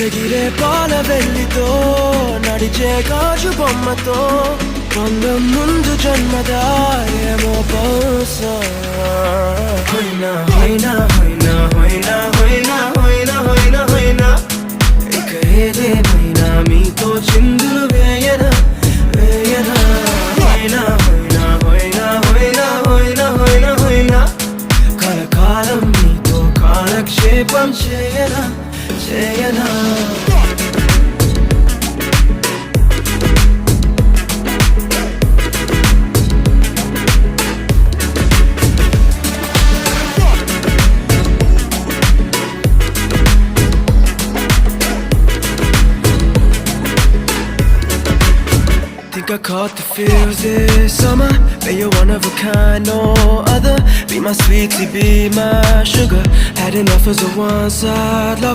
ఎగిరే పాల వెళ్ళితో నడిచే గాజు బొమ్మతో బంధం ముందు జన్మదా ఏమో బహుశా హోయినా హోయినా హోయినా హోయినా హోయినా హోయినా హోయినా హోయినా ఇక ఏదేమైనా మీతో చిందులు వేయనా వేయనా హోయినా హోయినా హోయినా హోయినా హోయినా హోయినా హోయినా కలకాలం మీతో కాలక్షేపం చేయనా చేయనా Think I caught the feels this summer. Bet you're one of a kind, no other. Be my sweetie, be my sugar. Had enough as a one-side love.